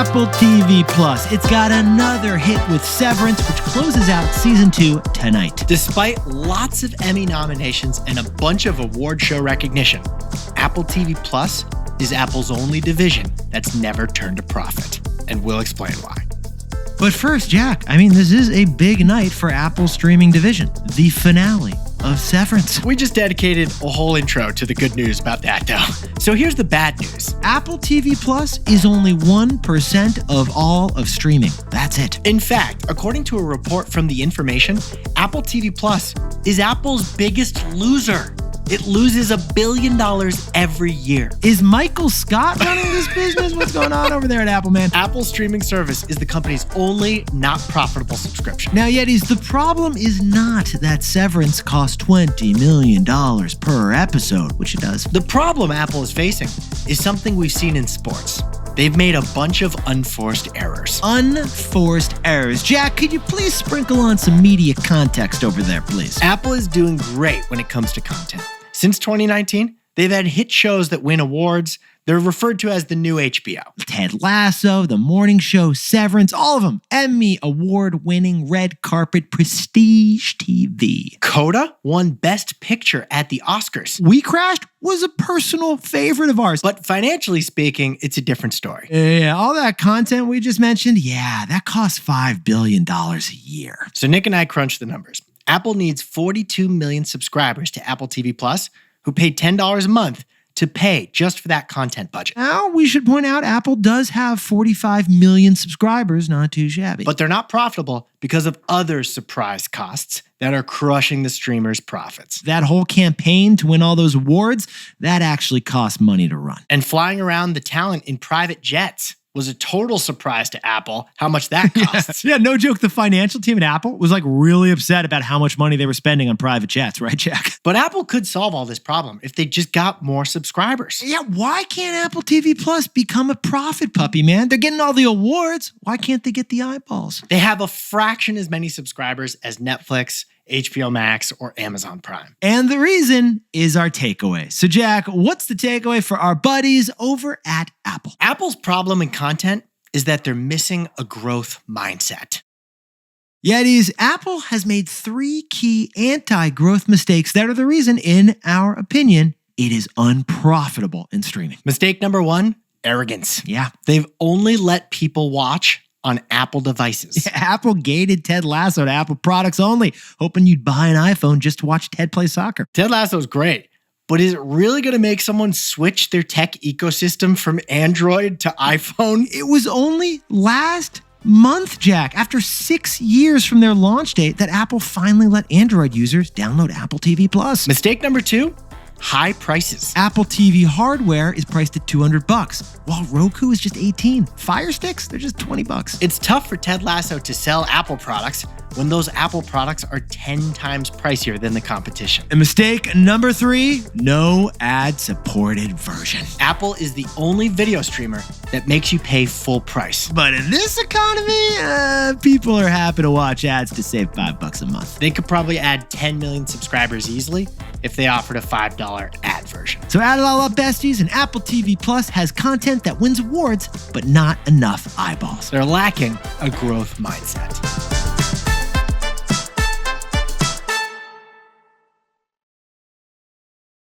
Apple TV Plus. It's got another hit with Severance, which closes out season 2 tonight. Despite lots of Emmy nominations and a bunch of award show recognition, Apple TV Plus is Apple's only division that's never turned a profit. And we'll explain why. But first, Jack, this is a big night for Apple's streaming division, the finale of Severance. We just dedicated a whole intro to the good news about that, though. So here's the bad news. Apple TV Plus is only 1% of all of streaming. That's it. In fact, according to a report from The Information, Apple TV Plus is Apple's biggest loser. It loses $1 billion every year. Is Michael Scott running this business? What's going on over there at Apple, man? Apple's streaming service is the company's only not profitable subscription. Now, Yetis, the problem is not that Severance costs $20 million per episode, which it does. The problem Apple is facing is something we've seen in sports. They've made a bunch of unforced errors. Unforced errors. Jack, could you please sprinkle on some media context over there, please? Apple is doing great when it comes to content. Since 2019, they've had hit shows that win awards. They're referred to as the new HBO. Ted Lasso, The Morning Show, Severance, all of them. Emmy award-winning red carpet prestige TV. Coda won Best Picture at the Oscars. We Crashed was a personal favorite of ours. But financially speaking, it's a different story. Yeah, all that content we just mentioned, that costs $5 billion a year. So Nick and I crunched the numbers. Apple needs 42 million subscribers to Apple TV Plus who pay $10 a month to pay just for that content budget. Now, we should point out Apple does have 45 million subscribers, not too shabby. But they're not profitable because of other surprise costs that are crushing the streamers' profits. That whole campaign to win all those awards, that actually costs money to run. And flying around the talent in private jets was a total surprise to Apple how much that costs. Yeah, no joke. The financial team at Apple was really upset about how much money they were spending on private jets, right, Jack? But Apple could solve all this problem if they just got more subscribers. Yeah, why can't Apple TV Plus become a profit puppy, man? They're getting all the awards. Why can't they get the eyeballs? They have a fraction as many subscribers as Netflix, HBO Max, or Amazon Prime. And the reason is our takeaway. So, Jack, what's the takeaway for our buddies over at Apple? Apple's problem in content is that they're missing a growth mindset. Yetis, Apple has made 3 key anti-growth mistakes that are the reason, in our opinion, it is unprofitable in streaming. Mistake number 1, arrogance. Yeah. They've only let people watch on Apple devices. Apple gated Ted Lasso to Apple products only, hoping you'd buy an iPhone just to watch Ted play soccer. Ted Lasso is great, but is it really going to make someone switch their tech ecosystem from Android to iPhone? It was only last month, Jack, after 6 years from their launch date, that Apple finally let Android users download Apple TV Plus. Mistake number 2, high prices. Apple TV hardware is priced at $200, while Roku is just $18. Fire Sticks, they're just $20. It's tough for Ted Lasso to sell Apple products when those Apple products are 10 times pricier than the competition. And mistake number 3, no ad-supported version. Apple is the only video streamer that makes you pay full price. But in this economy, people are happy to watch ads to save $5 a month. They could probably add 10 million subscribers easily if they offered a $5 ad version. So add it all up, besties, and Apple TV Plus has content that wins awards, but not enough eyeballs. They're lacking a growth mindset.